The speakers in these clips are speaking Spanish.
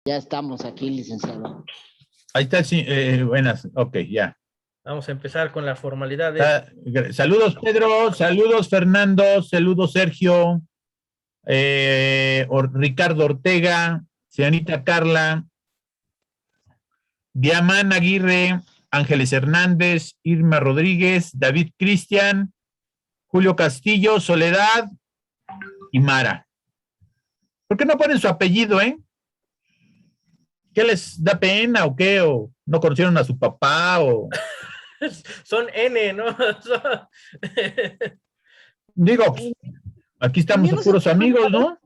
Ya estamos aquí, licenciado. Ahí está, sí, buenas, ok, ya. Vamos a empezar con la formalidad. Saludos, Pedro, saludos, Fernando, saludos, Sergio, Ricardo Ortega, señorita Carla, Diamán Aguirre, Ángeles Hernández, Irma Rodríguez, David Cristian, Julio Castillo, Soledad y Mara. ¿Por qué no ponen su apellido, ¿Qué les da pena o qué? ¿O no conocieron a su papá? O Son N, ¿no? digo, aquí estamos no puros amigos, ¿no?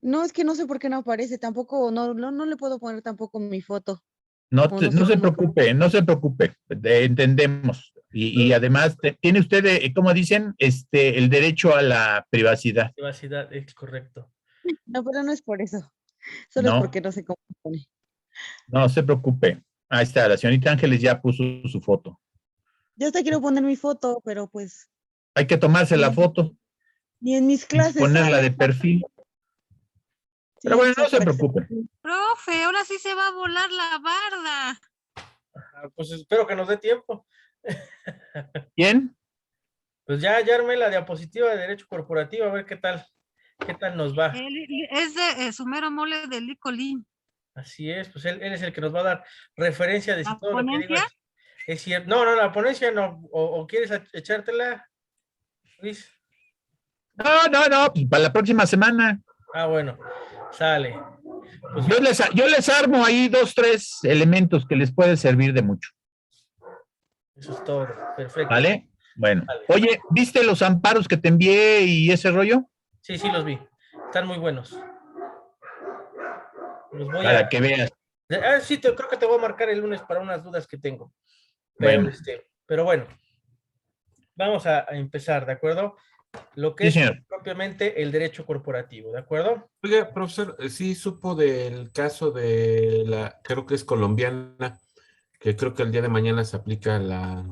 No, es que no sé por qué no aparece, tampoco, no le puedo poner tampoco mi foto. No se preocupe, no se preocupe, entendemos. Y además, tiene usted, como dicen, el derecho a la privacidad. Privacidad, es correcto. No, pero no es por eso. Solo es porque no sé cómo se pone. No se preocupe. Ahí está, la señorita Ángeles ya puso su foto. Yo hasta quiero poner mi foto, pero pues... Hay que tomarse la foto. Ni en mis clases. Ponerla de perfil. Sí, pero bueno, no se preocupe. Profe, ahora sí se va a volar la barda. Pues espero que nos dé tiempo. ¿Quién? Pues ya armé la diapositiva de Derecho Corporativo, a ver qué tal nos va. Es de su mero mole de Licolín. Así es, pues él es el que nos va a dar referencia de si todo ponencia? Lo que digo es cierto. No, la ponencia no. ¿O quieres echártela, Luis? No, pues para la próxima semana. Ah, bueno, sale. Pues yo les armo ahí 2, 3 elementos que les puede servir de mucho. Eso es todo, perfecto. ¿Vale? Bueno. Vale. Oye, ¿viste los amparos que te envié y ese rollo? Sí, los vi. Están muy buenos. Los voy para que veas. Sí, creo que te voy a marcar el lunes para unas dudas que tengo. Pero bueno, vamos a empezar, ¿de acuerdo? Lo que es propiamente el derecho corporativo, ¿de acuerdo? Oiga, profesor, sí supo del caso de creo que es colombiana, que creo que el día de mañana se aplica la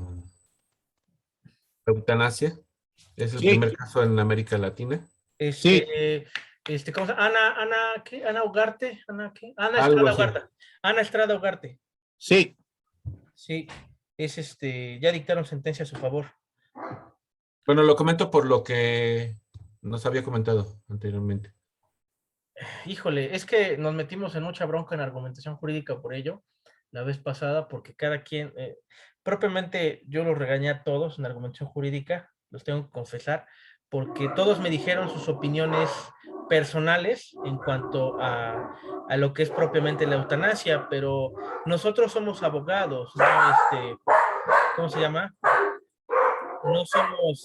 eutanasia. Es el primer caso en América Latina. ¿Cómo se llama? Ana Ugarte, Ana Estrada Ugarte. Sí. Sí, ya dictaron sentencia a su favor. Bueno, lo comento por lo que nos había comentado anteriormente. Híjole, es que nos metimos en mucha bronca en argumentación jurídica por ello, la vez pasada, porque cada quien, propiamente yo los regañé a todos en argumentación jurídica, los tengo que confesar, porque todos me dijeron sus opiniones personales en cuanto a lo que es propiamente la eutanasia, pero nosotros somos abogados, ¿no? ¿Cómo se llama? No somos...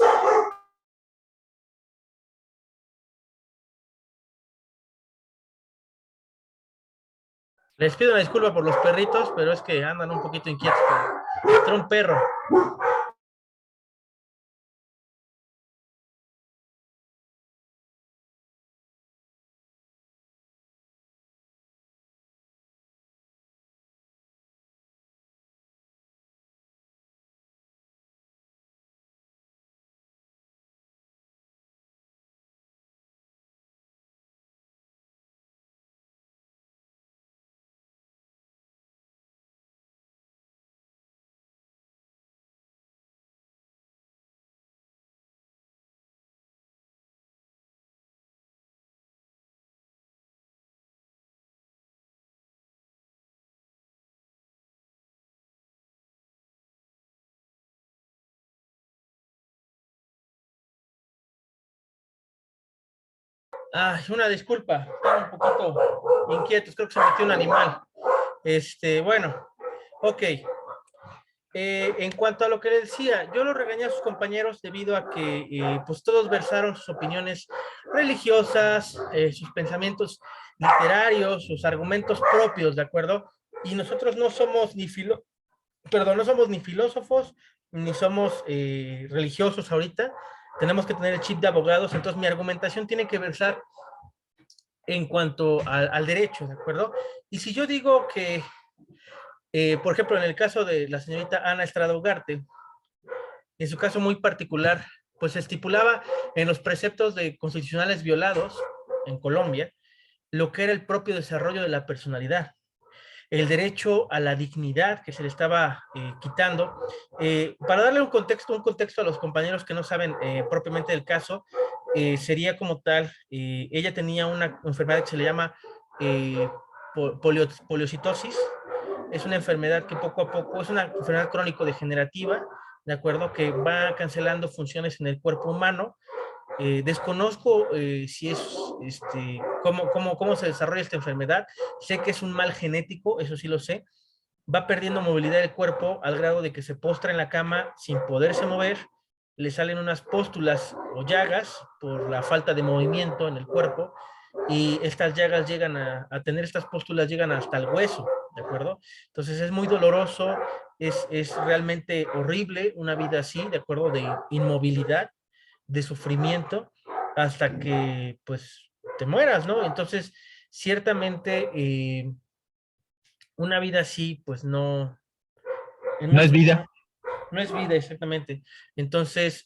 Les pido una disculpa por los perritos, pero es que andan un poquito inquietos. Entró un perro. Una disculpa, están un poquito inquietos, creo que se metió un animal. Bueno, ok. En cuanto a lo que le decía, yo lo regañé a sus compañeros debido a que pues todos versaron sus opiniones religiosas, sus pensamientos literarios, sus argumentos propios, ¿de acuerdo? Y nosotros no somos ni filósofos, ni somos religiosos ahorita. Tenemos que tener el chip de abogados, entonces mi argumentación tiene que versar en cuanto al derecho, ¿de acuerdo? Y si yo digo que, por ejemplo, en el caso de la señorita Ana Estrada Ugarte, en su caso muy particular, pues se estipulaba en los preceptos constitucionales violados en Colombia lo que era el propio desarrollo de la personalidad, el derecho a la dignidad que se le estaba quitando. Para darle un contexto a los compañeros que no saben propiamente del caso, sería como tal, ella tenía una enfermedad que se le llama poliocitosis. Es una enfermedad que poco a poco, es una enfermedad crónico-degenerativa, ¿de acuerdo? Que va cancelando funciones en el cuerpo humano. Desconozco si es, cómo se desarrolla esta enfermedad. Sé que es un mal genético, eso sí lo sé. Va perdiendo movilidad del cuerpo al grado de que se postra en la cama sin poderse mover. Le salen unas pústulas o llagas por la falta de movimiento en el cuerpo, y estas llagas llegan a tener estas pústulas, llegan hasta el hueso, ¿de acuerdo? Entonces es muy doloroso, es realmente horrible una vida así, ¿de acuerdo? De inmovilidad, de sufrimiento, hasta que pues te mueras, ¿no? Entonces, ciertamente, una vida así, pues no, No es vida. no es vida, exactamente. Entonces,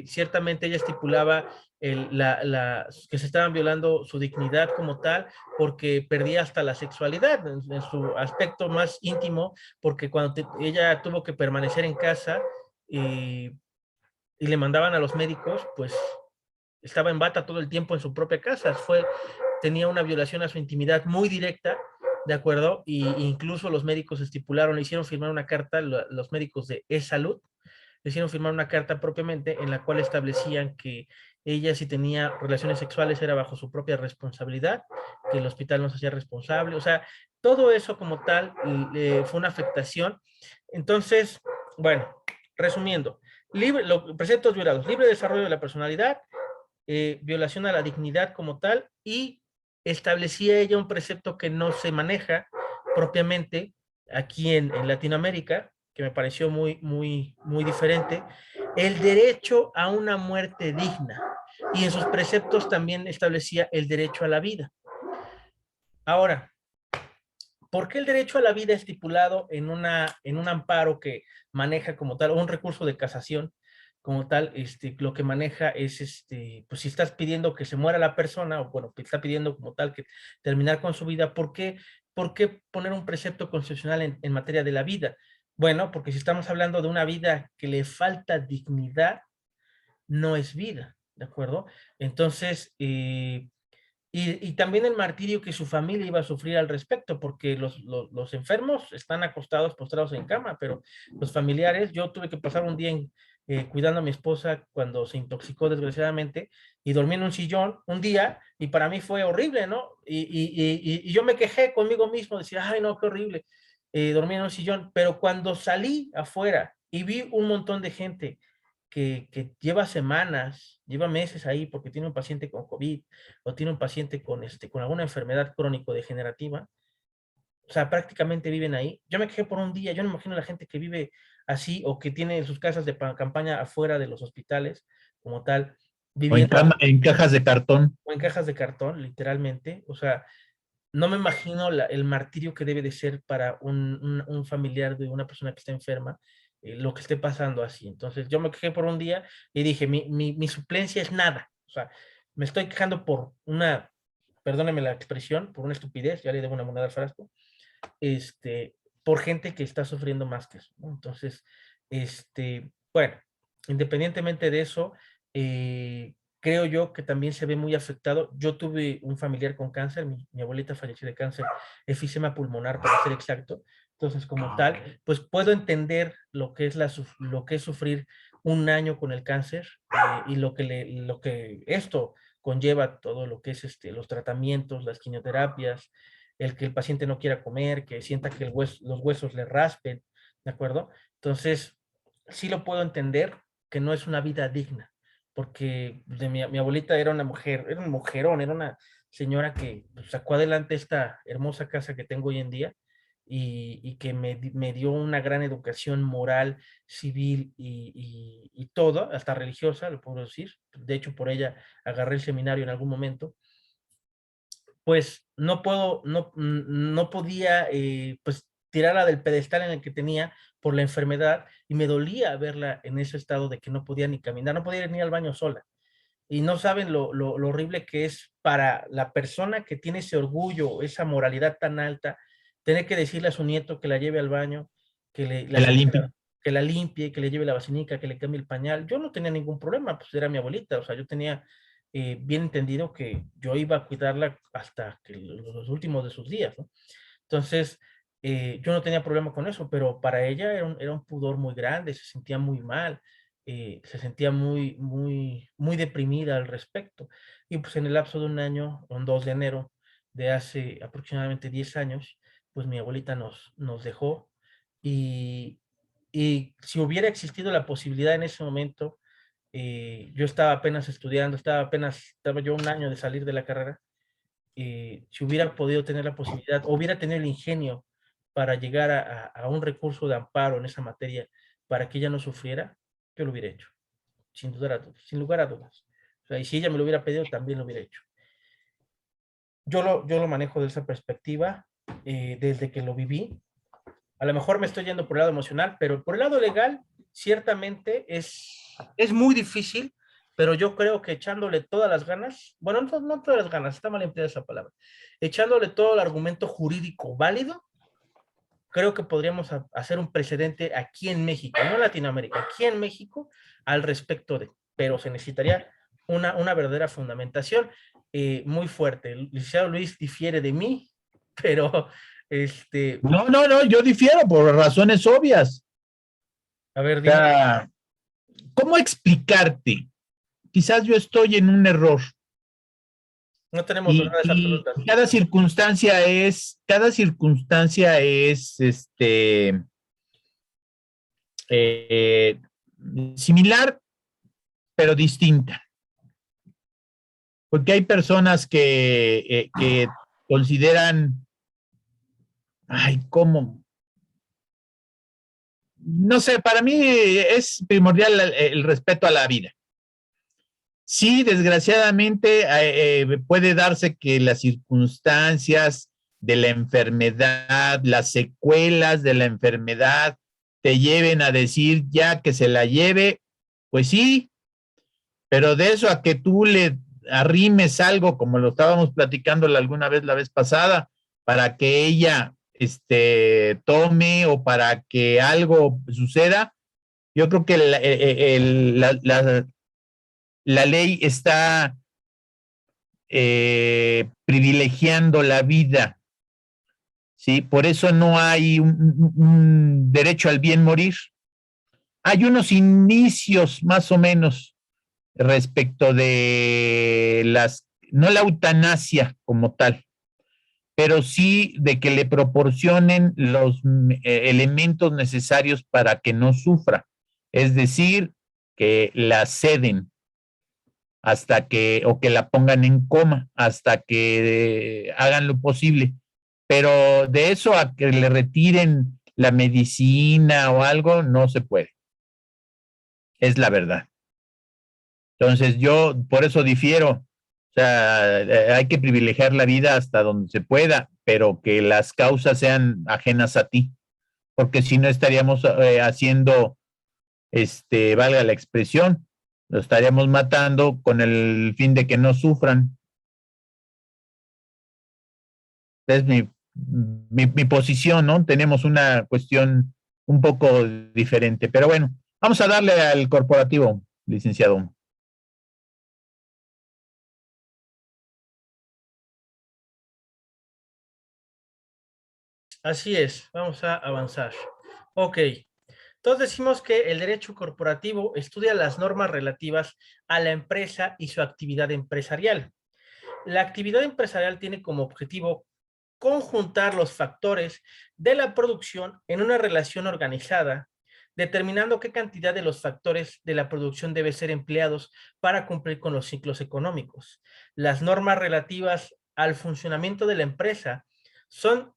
ciertamente ella estipulaba que se estaban violando su dignidad como tal, porque perdía hasta la sexualidad en su aspecto más íntimo, porque cuando ella tuvo que permanecer en casa y le mandaban a los médicos, pues estaba en bata todo el tiempo en su propia casa. Tenía una violación a su intimidad muy directa, ¿de acuerdo? Y incluso los médicos estipularon, le hicieron firmar una carta, los médicos de E-Salud, le hicieron firmar una carta propiamente en la cual establecían que ella, si tenía relaciones sexuales, era bajo su propia responsabilidad, que el hospital no se hacía responsable. O sea, todo eso como tal fue una afectación. Entonces, bueno, resumiendo, preceptos violados, libre desarrollo de la personalidad, violación a la dignidad como tal, y establecía ella un precepto que no se maneja propiamente aquí en Latinoamérica, que me pareció muy diferente, el derecho a una muerte digna, y en sus preceptos también establecía el derecho a la vida. Ahora, ¿por qué el derecho a la vida estipulado en un amparo que maneja como tal, o un recurso de casación como tal, lo que maneja es, pues si estás pidiendo que se muera la persona, o bueno, está pidiendo como tal que terminar con su vida, ¿por qué poner un precepto constitucional en materia de la vida? Bueno, porque si estamos hablando de una vida que le falta dignidad, no es vida, ¿de acuerdo? Entonces, y también el martirio que su familia iba a sufrir al respecto, porque los enfermos están acostados, postrados en cama, pero los familiares, yo tuve que pasar un día cuidando a mi esposa cuando se intoxicó desgraciadamente, y dormí en un sillón un día, y para mí fue horrible, ¿no? Y yo me quejé conmigo mismo, decía, ay no, qué horrible, dormí en un sillón, pero cuando salí afuera y vi un montón de gente que lleva semanas, lleva meses ahí porque tiene un paciente con COVID o tiene un paciente con alguna enfermedad crónico-degenerativa, o sea, prácticamente viven ahí. Yo me quejé por un día, yo no me imagino la gente que vive así o que tiene sus casas de campaña afuera de los hospitales, como tal, O en, viviendo en cajas de cartón. o en cajas de cartón, literalmente. O sea, no me imagino el martirio que debe de ser para un familiar de una persona que está enferma, lo que esté pasando así. Entonces yo me quejé por un día y dije, mi suplencia es nada. O sea, me estoy quejando por perdóneme la expresión, por una estupidez, ya le debo una moneda al frasco, por gente que está sufriendo más que eso, ¿no? Entonces, bueno, independientemente de eso, creo yo que también se ve muy afectado. Yo tuve un familiar con cáncer, mi abuelita falleció de cáncer, efisema pulmonar para ser exacto. Entonces, como tal, pues puedo entender lo que es lo que es sufrir un año con el cáncer, y lo que esto conlleva, todo lo que es los tratamientos, las quimioterapias, el que el paciente no quiera comer, que sienta que los huesos le raspen, ¿de acuerdo? Entonces, sí lo puedo entender, que no es una vida digna, porque mi abuelita era una mujer, era un mujerón, era una señora que pues, sacó adelante esta hermosa casa que tengo hoy en día, y que me dio una gran educación moral, civil y todo, hasta religiosa, lo puedo decir. De hecho, por ella agarré el seminario en algún momento. Pues no podía, pues tirarla del pedestal en el que tenía por la enfermedad, y me dolía verla en ese estado de que no podía ni caminar, no podía ir ni al baño sola. Y no saben lo horrible que es para la persona que tiene ese orgullo, esa moralidad tan alta, tener que decirle a su nieto que la lleve al baño, Que la limpie. que la limpie, que le lleve la vacinica, que le cambie el pañal. Yo no tenía ningún problema, pues era mi abuelita, o sea, yo tenía bien entendido que yo iba a cuidarla hasta que los últimos de sus días, ¿no? Entonces, yo no tenía problema con eso, pero para ella era un pudor muy grande, se sentía muy mal, se sentía muy deprimida al respecto. Y pues en el lapso de un año, un 2 de enero de hace aproximadamente 10 años, pues mi abuelita nos dejó, y, y si hubiera existido la posibilidad en ese momento, yo estaba apenas estudiando, estaba yo un año de salir de la carrera, si hubiera podido tener la posibilidad, o hubiera tenido el ingenio para llegar a un recurso de amparo en esa materia para que ella no sufriera, yo lo hubiera hecho, sin lugar a dudas. O sea, y si ella me lo hubiera pedido, también lo hubiera hecho. Yo lo manejo de esa perspectiva, desde que lo viví. A lo mejor me estoy yendo por el lado emocional, pero por el lado legal, ciertamente es muy difícil, pero yo creo que echándole todas las ganas, bueno, no todas las ganas, está mal empleada esa palabra, echándole todo el argumento jurídico válido, creo que podríamos hacer un precedente aquí en México, no en Latinoamérica, aquí en México, al respecto de, pero se necesitaría una verdadera fundamentación muy fuerte. El licenciado Luis difiere de mí, pero No, yo difiero por razones obvias. a ver, O dime. sea, ¿cómo explicarte? Quizás yo estoy en un error. No tenemos verdades Y absolutas. cada circunstancia es eh, similar, pero distinta. Porque hay personas que consideran, ay, ¿cómo? No sé, para mí es primordial el respeto a la vida. Sí, desgraciadamente puede darse que las circunstancias de la enfermedad, las secuelas de la enfermedad, te lleven a decir ya que se la lleve, pues sí, pero de eso a que tú le arrimes algo, como lo estábamos platicando alguna vez la vez pasada, para que ella tome o para que algo suceda, yo creo que la ley está privilegiando la vida, ¿sí? Por eso no hay un derecho al bien morir. Hay unos inicios más o menos respecto de no la eutanasia como tal, pero sí de que le proporcionen los elementos necesarios para que no sufra, es decir, que la ceden o que la pongan en coma hasta que hagan lo posible. Pero de eso a que le retiren la medicina o algo, no se puede. Es la verdad. Entonces yo por eso difiero. O sea, hay que privilegiar la vida hasta donde se pueda, pero que las causas sean ajenas a ti, porque si no estaríamos haciendo, valga la expresión, lo estaríamos matando con el fin de que no sufran. Es mi posición, ¿no? Tenemos una cuestión un poco diferente, pero bueno, vamos a darle al corporativo, licenciado. Así es, vamos a avanzar. Ok, entonces decimos que el derecho corporativo estudia las normas relativas a la empresa y su actividad empresarial. La actividad empresarial tiene como objetivo conjuntar los factores de la producción en una relación organizada, determinando qué cantidad de los factores de la producción debe ser empleados para cumplir con los ciclos económicos. Las normas relativas al funcionamiento de la empresa son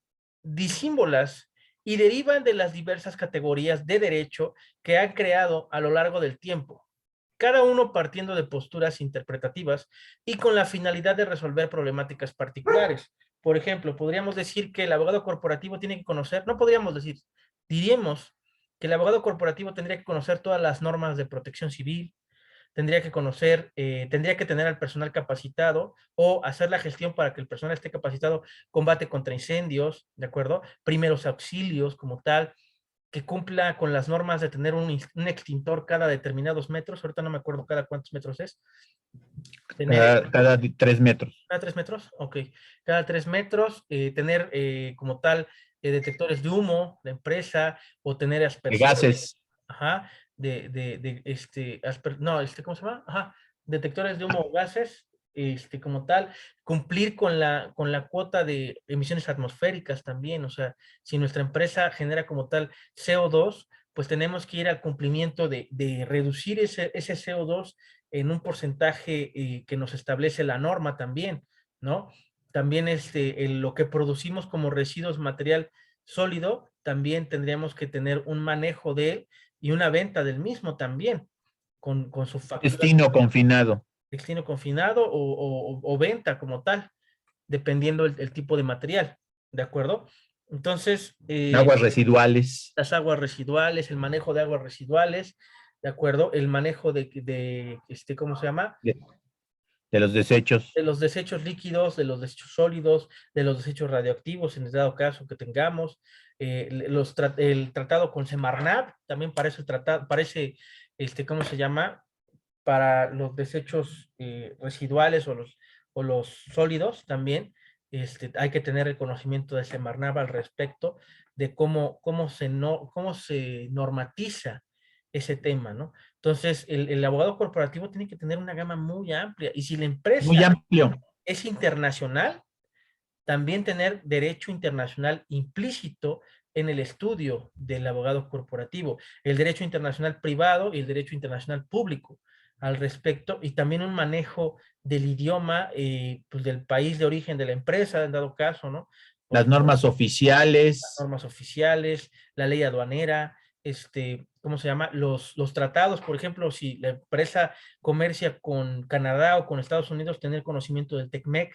disímbolas y derivan de las diversas categorías de derecho que han creado a lo largo del tiempo, cada uno partiendo de posturas interpretativas y con la finalidad de resolver problemáticas particulares. por ejemplo, podríamos decir que el abogado corporativo tiene que conocer, no podríamos decir, diríamos que el abogado corporativo tendría que conocer todas las normas de protección civil, tendría que conocer, tendría que tener al personal capacitado o hacer la gestión para que el personal esté capacitado, combate contra incendios, ¿de acuerdo? Primeros auxilios como tal, que cumpla con las normas de tener un extintor cada determinados metros, ahorita no me acuerdo cada cuántos metros es. Cada 3 metros. ¿Cada 3 metros? Ok. Cada 3 metros, tener como tal detectores de humo, de empresa, o tener De aspersores. gases. Ajá, ¿cómo se llama? Ajá, detectores de humo o gases, como tal, cumplir con la cuota de emisiones atmosféricas también, o sea, si nuestra empresa genera como tal CO2, pues tenemos que ir al cumplimiento de reducir ese CO2 en un porcentaje que nos establece la norma también, ¿no? También lo que producimos como residuos material sólido, también tendríamos que tener un manejo de él y una venta del mismo también, con su factura. Destino confinado. Destino confinado o venta como tal, dependiendo el tipo de material, ¿de acuerdo? Entonces, Aguas residuales. las aguas residuales, el manejo de aguas residuales, ¿de acuerdo? El manejo ¿cómo se llama? De los desechos. De los desechos líquidos, de los desechos sólidos, de los desechos radioactivos, en el dado caso que tengamos, el tratado con Semarnat, también parece el tratado, ¿cómo se llama? Para los desechos residuales o los sólidos también, hay que tener el conocimiento de Semarnat al respecto de cómo se normatiza ese tema, ¿no? Entonces, el abogado corporativo tiene que tener una gama muy amplia, y si la empresa Muy amplio. es internacional, también tener derecho internacional implícito en el estudio del abogado corporativo, el derecho internacional privado y el derecho internacional público al respecto, y también un manejo del idioma pues del país de origen de la empresa, en dado caso, ¿no? Las normas oficiales. Las normas oficiales, la ley aduanera, ¿cómo se llama? Los tratados, por ejemplo, si la empresa comercia con Canadá o con Estados Unidos, tener conocimiento del TECMEC,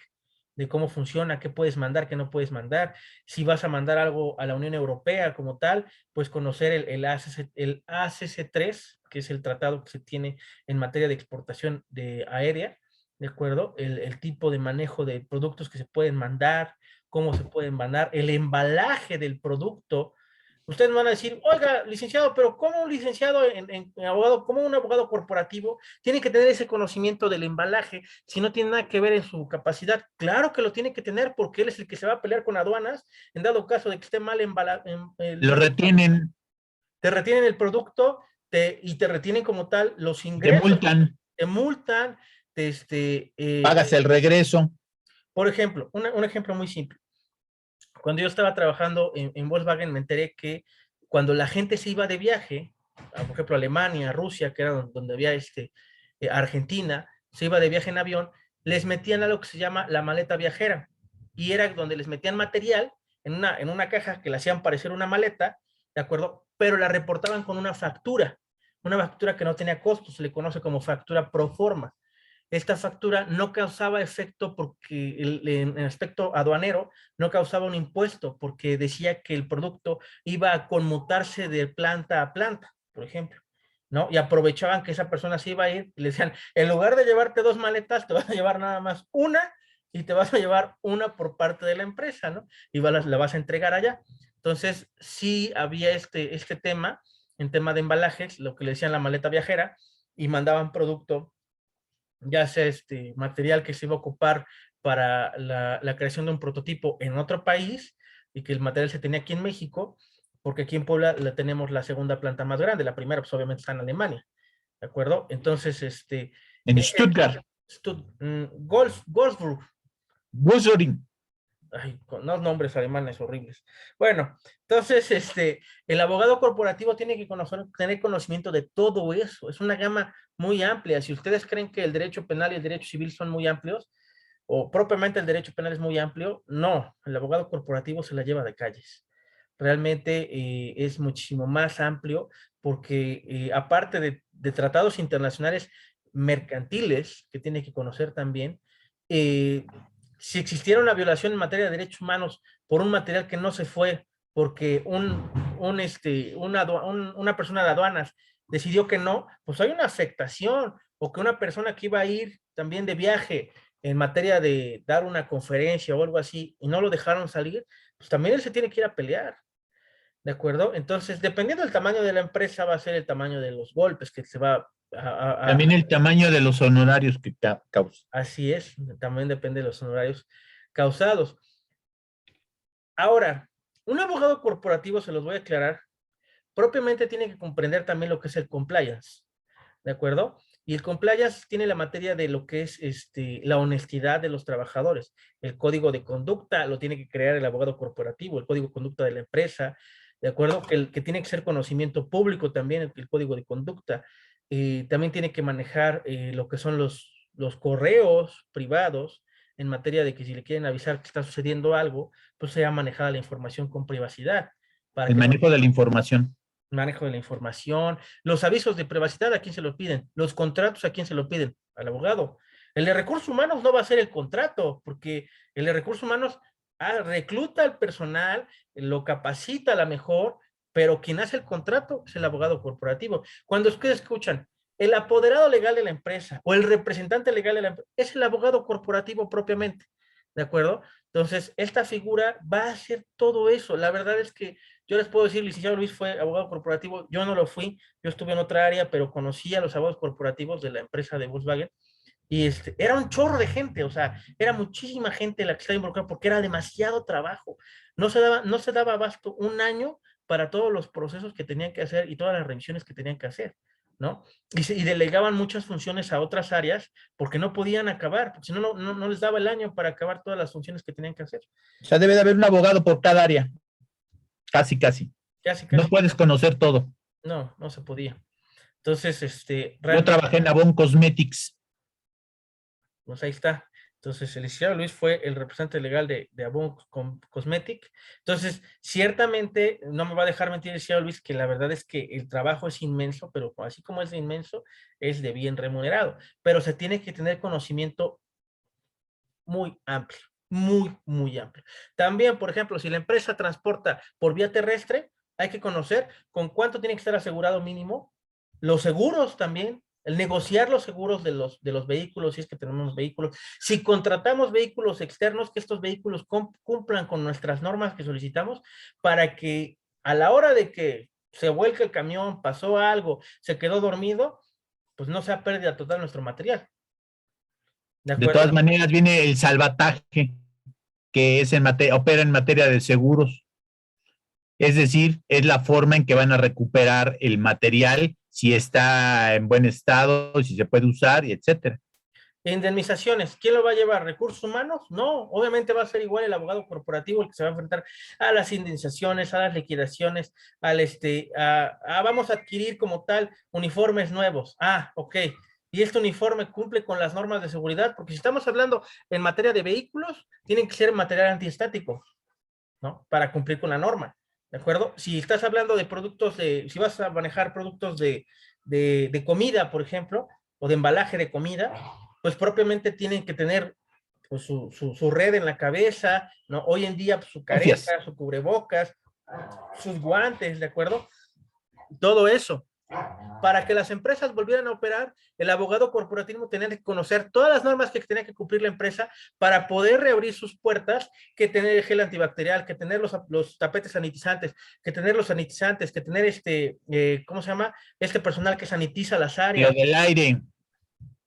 de cómo funciona, qué puedes mandar, qué no puedes mandar. Si vas a mandar algo a la Unión Europea como tal, pues conocer el ACC3, que es el tratado que se tiene en materia de exportación aérea, ¿de acuerdo? El tipo de manejo de productos que se pueden mandar, cómo se pueden mandar, el embalaje del producto. Ustedes me van a decir, oiga, licenciado, pero ¿cómo un licenciado en abogado, cómo un abogado corporativo tiene que tener ese conocimiento del embalaje si no tiene nada que ver en su capacidad? Claro que lo tiene que tener, porque él es el que se va a pelear con aduanas en dado caso de que esté mal embalado. Lo retienen. Te retienen el producto y te retienen como tal los Te ingresos. multan. Te multan. Pagas el regreso. Por ejemplo, un ejemplo muy simple. Cuando yo estaba trabajando en Volkswagen, me enteré que cuando la gente se iba de viaje, por ejemplo, a Alemania, a Rusia, que era donde había Argentina, se iba de viaje en avión, les metían algo que se llama la maleta viajera, y era donde les metían material en una caja que le hacían parecer una maleta, ¿de acuerdo? Pero la reportaban con una factura que no tenía costo, se le conoce como factura pro forma. Esta factura no causaba efecto porque en aspecto aduanero no causaba un impuesto, porque decía que el producto iba a conmutarse de planta a planta, por ejemplo, ¿no? Y aprovechaban que esa persona se iba a ir y le decían, en lugar de llevarte 2 maletas, te vas a llevar nada más una, y te vas a llevar una por parte de la empresa, ¿no? Y la vas a entregar allá. Entonces, sí había este tema, en tema de embalajes, lo que le decían la maleta viajera, y mandaban producto, ya sea material que se iba a ocupar para la creación de un prototipo en otro país, y que el material se tenía aquí en México, porque aquí en Puebla tenemos la segunda planta más grande, la primera pues obviamente está en Alemania, ¿de acuerdo? Entonces, En Stuttgart. Wolfsburg. Wurzburg. Ay, con unos nombres alemanes horribles. Bueno, entonces, el abogado corporativo tiene que tener conocimiento de todo eso. Es una gama muy amplia. Si ustedes creen que el derecho penal y el derecho civil son muy amplios, o propiamente el derecho penal es muy amplio, no, el abogado corporativo se la lleva de calles. Realmente es muchísimo más amplio, porque aparte de tratados internacionales mercantiles que tiene que conocer también, si existiera una violación en materia de derechos humanos por un material que no se fue, porque una persona de aduanas decidió que no, pues hay una afectación, o que una persona que iba a ir también de viaje en materia de dar una conferencia o algo así, y no lo dejaron salir, pues también él se tiene que ir a pelear, ¿de acuerdo? Entonces, dependiendo del tamaño de la empresa, va a ser el tamaño de los golpes que se va También el tamaño de los honorarios que causa. Así es, también depende de los honorarios causados. Ahora, un abogado corporativo, se los voy a aclarar, propiamente tiene que comprender también lo que es el compliance, ¿de acuerdo? Y el compliance tiene la materia de lo que es la honestidad de los trabajadores. El código de conducta lo tiene que crear el abogado corporativo, el código de conducta de la empresa, ¿de acuerdo? Que tiene que ser conocimiento público también, el código de conducta. También tiene que manejar lo que son los correos privados, en materia de que si le quieren avisar que está sucediendo algo, pues sea manejada la información con privacidad. El manejo de la información. Manejo de la información, los avisos de privacidad, ¿a quién se los piden? Los contratos, ¿a quién se los piden? Al abogado. El de recursos humanos no va a ser el contrato, porque el de recursos humanos recluta al personal, lo capacita a la mejor, pero quien hace el contrato es el abogado corporativo. Cuando ustedes escuchan, el apoderado legal de la empresa o el representante legal de la empresa es el abogado corporativo propiamente, ¿de acuerdo? Entonces, esta figura va a hacer todo eso. La verdad es que yo les puedo decir, el licenciado Luis fue abogado corporativo, yo no lo fui, yo estuve en otra área, pero conocí a los abogados corporativos de la empresa de Volkswagen, y era un chorro de gente, o sea, era muchísima gente la que estaba involucrada, porque era demasiado trabajo. No se daba abasto un año para todos los procesos que tenían que hacer y todas las revisiones que tenían que hacer, ¿no? Y delegaban muchas funciones a otras áreas porque no podían acabar, porque si no, no les daba el año para acabar todas las funciones que tenían que hacer. O sea, debe de haber un abogado por cada área. Casi, casi. Casi. No puedes conocer todo. No se podía. Entonces, Yo trabajé en Avon Cosmetics. Pues ahí está. Entonces, el licenciado Luis fue el representante legal de Avon Cosmetic. Entonces, ciertamente, no me va a dejar mentir el licenciado Luis, que la verdad es que el trabajo es inmenso, pero así como es inmenso, es de bien remunerado. Pero se tiene que tener conocimiento muy amplio, muy amplio. También, por ejemplo, si la empresa transporta por vía terrestre, hay que conocer con cuánto tiene que estar asegurado mínimo, los seguros también, el negociar los seguros de los vehículos, si es que tenemos vehículos. Si contratamos vehículos externos, que estos vehículos cumplan con nuestras normas que solicitamos, para que a la hora de que se vuelque el camión, pasó algo, se quedó dormido, pues no sea pérdida total nuestro material. De todas maneras, viene el salvataje, que es opera en materia de seguros. Es decir, es la forma en que van a recuperar el material, si está en buen estado, si se puede usar, y etcétera. Indemnizaciones, ¿quién lo va a llevar? ¿Recursos humanos? No, obviamente va a ser igual el abogado corporativo el que se va a enfrentar a las indemnizaciones, a las liquidaciones, vamos a adquirir como tal uniformes nuevos. Ok. Y este uniforme cumple con las normas de seguridad, porque si estamos hablando en materia de vehículos, tienen que ser material antiestático, ¿no? Para cumplir con la norma, ¿de acuerdo? Si estás hablando de productos si vas a manejar productos de comida, por ejemplo, o de embalaje de comida, pues propiamente tienen que tener pues, su red en la cabeza, ¿no? Hoy en día, pues, su careta, su cubrebocas, sus guantes, ¿de acuerdo? Todo eso. Para que las empresas volvieran a operar, el abogado corporativo tenía que conocer todas las normas que tenía que cumplir la empresa para poder reabrir sus puertas, que tener el gel antibacterial, que tener los tapetes sanitizantes, que tener los sanitizantes, que tener ¿cómo se llama? Este personal que sanitiza las áreas. Lo del aire.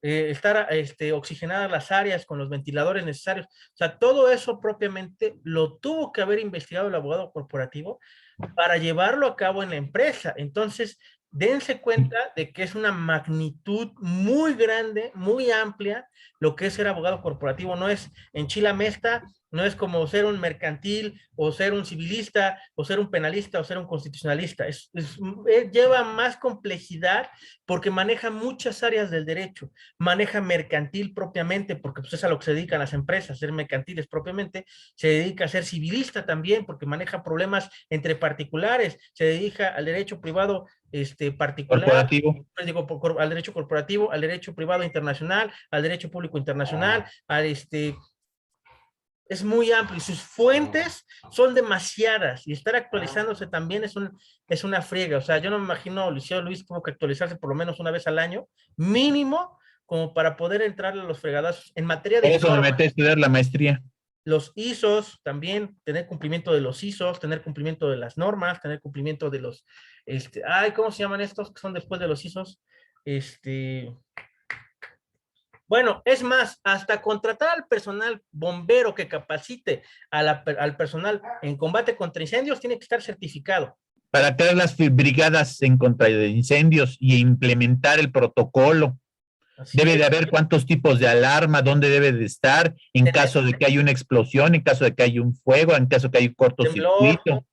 Estar oxigenadas las áreas con los ventiladores necesarios. O sea, todo eso propiamente lo tuvo que haber investigado el abogado corporativo para llevarlo a cabo en la empresa. Entonces, dense cuenta de que es una magnitud muy grande, muy amplia, lo que es ser abogado corporativo. No es en Chila Mesta, no es como ser un mercantil, o ser un civilista, o ser un penalista, o ser un constitucionalista. Lleva más complejidad porque maneja muchas áreas del derecho. Maneja mercantil propiamente, porque pues, es a lo que se dedican las empresas, ser mercantiles propiamente. Se dedica a ser civilista también, porque maneja problemas entre particulares. Se dedica al derecho privado particular, corporativo. Al derecho corporativo, al derecho privado internacional, al derecho público internacional, Es muy amplio y sus fuentes son demasiadas y estar actualizándose también es una friega. O sea, yo no me imagino, Liceo Luis tuvo que actualizarse por lo menos una vez al año, mínimo, como para poder entrarle a los fregadazos en materia Por de eso me normas. metí a estudiar la maestría. Los ISOs, también tener cumplimiento de los ISOs, tener cumplimiento de las normas, tener cumplimiento de los, ¿cómo se llaman estos que son después de los ISOs? Bueno, es más, hasta contratar al personal bombero que capacite al personal en combate contra incendios tiene que estar certificado. Para crear las brigadas en contra de incendios y implementar el protocolo. Así Debe es. de haber cuántos tipos de alarma, dónde debe de estar, en caso de que haya una explosión, en caso de que haya un fuego, en caso de que haya un cortocircuito,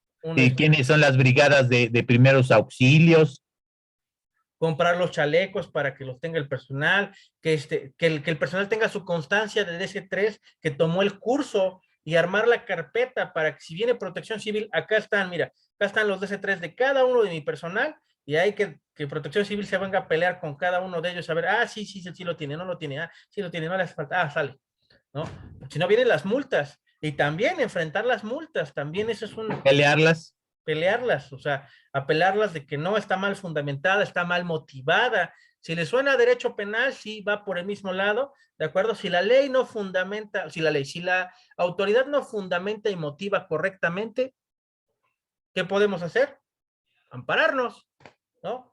quiénes son las brigadas de primeros auxilios. Comprar los chalecos para que los tenga el personal, que el personal tenga su constancia de DC3, que tomó el curso y armar la carpeta para que si viene Protección Civil, acá están, mira, acá están los DC3 de cada uno de mi personal y hay que Protección Civil se venga a pelear con cada uno de ellos, a ver, sí lo tiene, no lo tiene, sí lo tiene, no le hace falta, sale, ¿no? Si no vienen las multas y también enfrentar las multas, también eso es un... Pelearlas, o sea, apelarlas de que no está mal fundamentada, está mal motivada. Si le suena a derecho penal, sí va por el mismo lado, ¿de acuerdo? Si la ley no fundamenta, si la autoridad no fundamenta y motiva correctamente, ¿qué podemos hacer? Ampararnos, ¿no?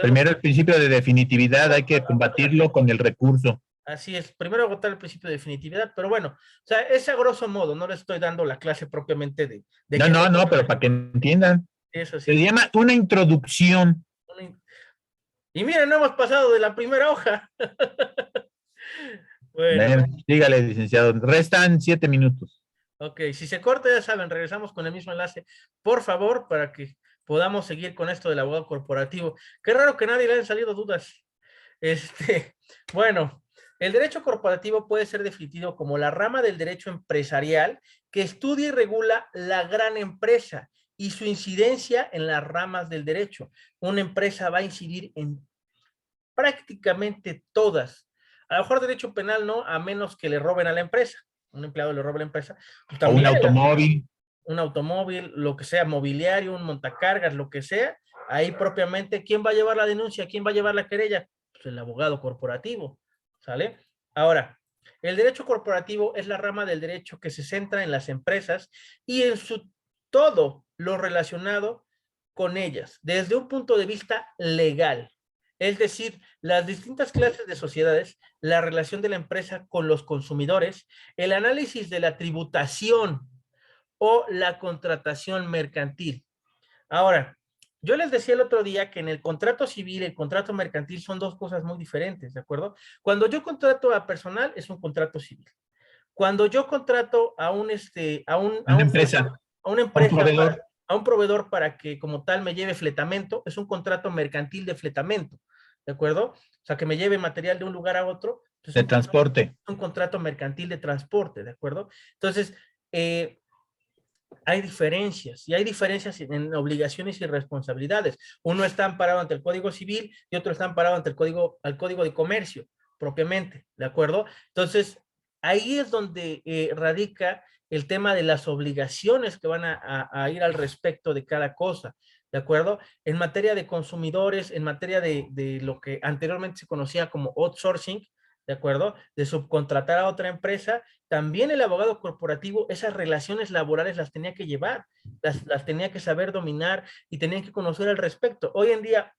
Primero el principio de definitividad, hay que combatirlo con el recurso. Así es, primero agotar el principio de definitividad, pero bueno, o sea, es a grosso modo, no le estoy dando la clase propiamente de No, pero para que entiendan. Eso sí. Se llama una introducción. Y miren, no hemos pasado de la primera hoja. Bueno. Dígale, licenciado, restan 7 minutos. Ok, si se corta, ya saben, regresamos con el mismo enlace, por favor, para que podamos seguir con esto del abogado corporativo. Qué raro que nadie le hayan salido dudas. Bueno, el derecho corporativo puede ser definido como la rama del derecho empresarial que estudia y regula la gran empresa y su incidencia en las ramas del derecho. Una empresa va a incidir en prácticamente todas. A lo mejor derecho penal no, a menos que le roben a la empresa. Un empleado le roba a la empresa. Pues o un automóvil. Un automóvil, lo que sea, mobiliario, un montacargas, lo que sea. Ahí propiamente, ¿quién va a llevar la denuncia? ¿Quién va a llevar la querella? Pues el abogado corporativo, ¿sale? Ahora, el derecho corporativo es la rama del derecho que se centra en las empresas y en todo lo relacionado con ellas, desde un punto de vista legal. Es decir, las distintas clases de sociedades, la relación de la empresa con los consumidores, el análisis de la tributación o la contratación mercantil. Ahora, yo les decía el otro día que en el contrato civil y el contrato mercantil son dos cosas muy diferentes, ¿de acuerdo? Cuando yo contrato a personal es un contrato civil. Cuando yo contrato a una empresa, a un proveedor para que como tal me lleve fletamento, es un contrato mercantil de fletamento, ¿de acuerdo? O sea, que me lleve material de un lugar a otro. De transporte. Un contrato mercantil de transporte, ¿de acuerdo? Entonces, hay diferencias, y hay diferencias en obligaciones y responsabilidades. Uno está amparado ante el Código Civil y otro está amparado ante el Código de Comercio, propiamente, ¿de acuerdo? Entonces, ahí es donde radica el tema de las obligaciones que van a ir al respecto de cada cosa, ¿de acuerdo? En materia de consumidores, en materia de lo que anteriormente se conocía como outsourcing, ¿de acuerdo? De subcontratar a otra empresa, también el abogado corporativo esas relaciones laborales las tenía que llevar, las tenía que saber dominar y tenían que conocer al respecto. Hoy en día,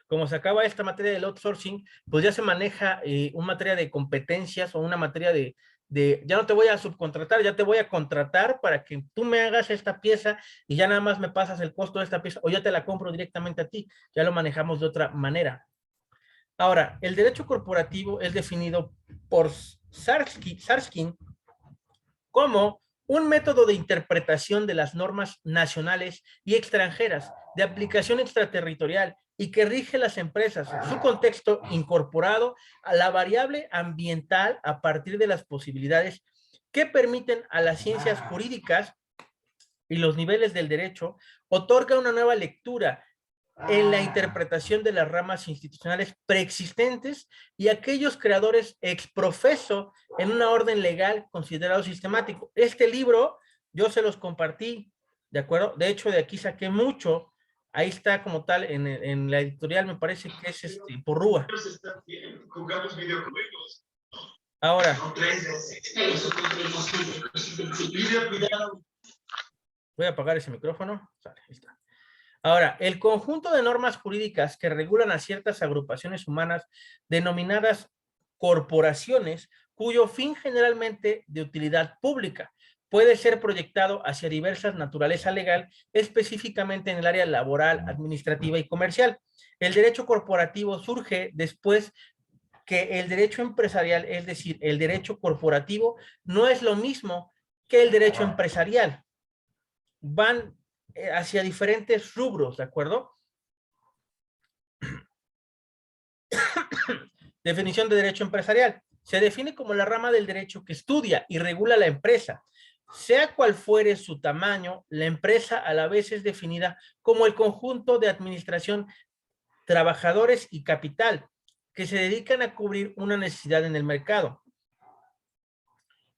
como se acaba esta materia del outsourcing, pues ya se maneja una materia de competencias o una materia de ya no te voy a subcontratar, ya te voy a contratar para que tú me hagas esta pieza y ya nada más me pasas el costo de esta pieza o ya te la compro directamente a ti. Ya lo manejamos de otra manera. Ahora, el derecho corporativo es definido por Sarskin como un método de interpretación de las normas nacionales y extranjeras de aplicación extraterritorial y que rige las empresas, su contexto incorporado a la variable ambiental a partir de las posibilidades que permiten a las ciencias jurídicas y los niveles del derecho, otorga una nueva lectura en la interpretación de las ramas institucionales preexistentes y aquellos creadores exprofeso en una orden legal considerado sistemático. Este libro yo se los compartí, ¿de acuerdo? De hecho, de aquí saqué mucho. Ahí está como tal en la editorial, me parece que es por Rúa. Ahora, voy a apagar ese micrófono. Sale, ahí está. Ahora, el conjunto de normas jurídicas que regulan a ciertas agrupaciones humanas denominadas corporaciones, cuyo fin generalmente de utilidad pública puede ser proyectado hacia diversas naturaleza legal, específicamente en el área laboral, administrativa y comercial. El derecho corporativo surge después que el derecho empresarial, es decir, el derecho corporativo, no es lo mismo que el derecho empresarial. Van hacia diferentes rubros, ¿de acuerdo? Definición de derecho empresarial. Se define como la rama del derecho que estudia y regula la empresa. Sea cual fuere su tamaño, la empresa a la vez es definida como el conjunto de administración, trabajadores y capital que se dedican a cubrir una necesidad en el mercado.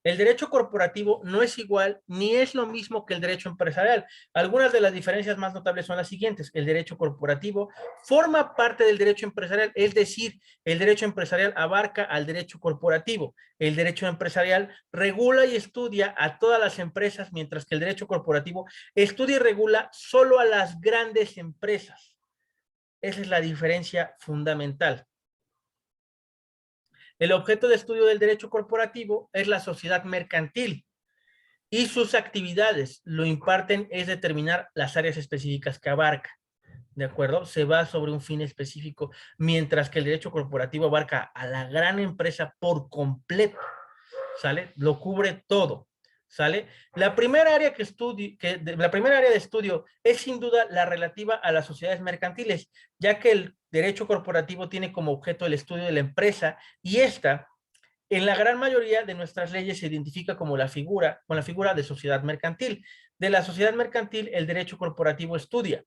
El derecho corporativo no es igual ni es lo mismo que el derecho empresarial. Algunas de las diferencias más notables son las siguientes. El derecho corporativo forma parte del derecho empresarial, es decir, el derecho empresarial abarca al derecho corporativo. El derecho empresarial regula y estudia a todas las empresas, mientras que el derecho corporativo estudia y regula solo a las grandes empresas. Esa es la diferencia fundamental. El objeto de estudio del derecho corporativo es la sociedad mercantil y sus actividades lo imparten es determinar las áreas específicas que abarca. ¿De acuerdo? Se va sobre un fin específico, mientras que el derecho corporativo abarca a la gran empresa por completo. ¿Sale? Lo cubre todo. ¿Sale? La primera área de estudio es sin duda la relativa a las sociedades mercantiles, ya que el derecho corporativo tiene como objeto el estudio de la empresa y esta, en la gran mayoría de nuestras leyes, se identifica como con la figura de sociedad mercantil. De la sociedad mercantil, el derecho corporativo estudia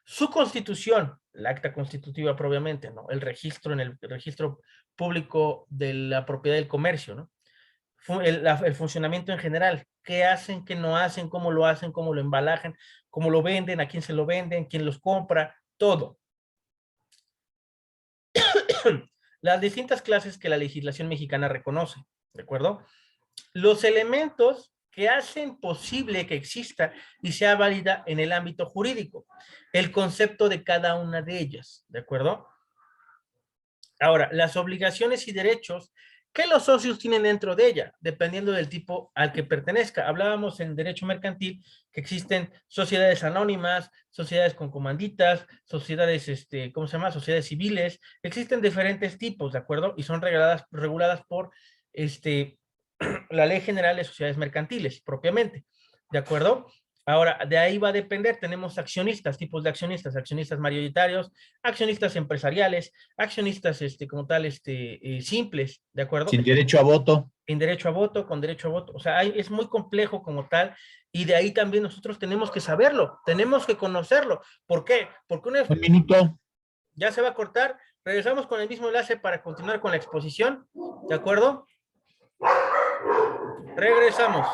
su constitución, el acta constitutiva propiamente, ¿no? El registro en el registro público de la propiedad del comercio, ¿no? El funcionamiento en general, qué hacen, qué no hacen, cómo lo embalajan, cómo lo venden, a quién se lo venden, quién los compra, todo. Las distintas clases que la legislación mexicana reconoce, ¿de acuerdo? Los elementos que hacen posible que exista y sea válida en el ámbito jurídico, el concepto de cada una de ellas, ¿de acuerdo? Ahora, las obligaciones y derechos que los socios tienen dentro de ella, dependiendo del tipo al que pertenezca. Hablábamos en derecho mercantil que existen sociedades anónimas, sociedades con comanditas, sociedades, ¿cómo se llama? Sociedades civiles. Existen diferentes tipos, ¿de acuerdo? Y son reguladas por, la Ley General de Sociedades Mercantiles, propiamente, ¿de acuerdo? Ahora, de ahí va a depender, tenemos accionistas, tipos de accionistas mayoritarios, accionistas empresariales, accionistas, como tal, simples, ¿de acuerdo? Sin derecho a voto. Sin derecho a voto, con derecho a voto, o sea, es muy complejo como tal, y de ahí también nosotros tenemos que saberlo, tenemos que conocerlo. ¿Por qué? Porque Un minuto. ya se va a cortar, regresamos con el mismo enlace para continuar con la exposición, ¿de acuerdo? Regresamos.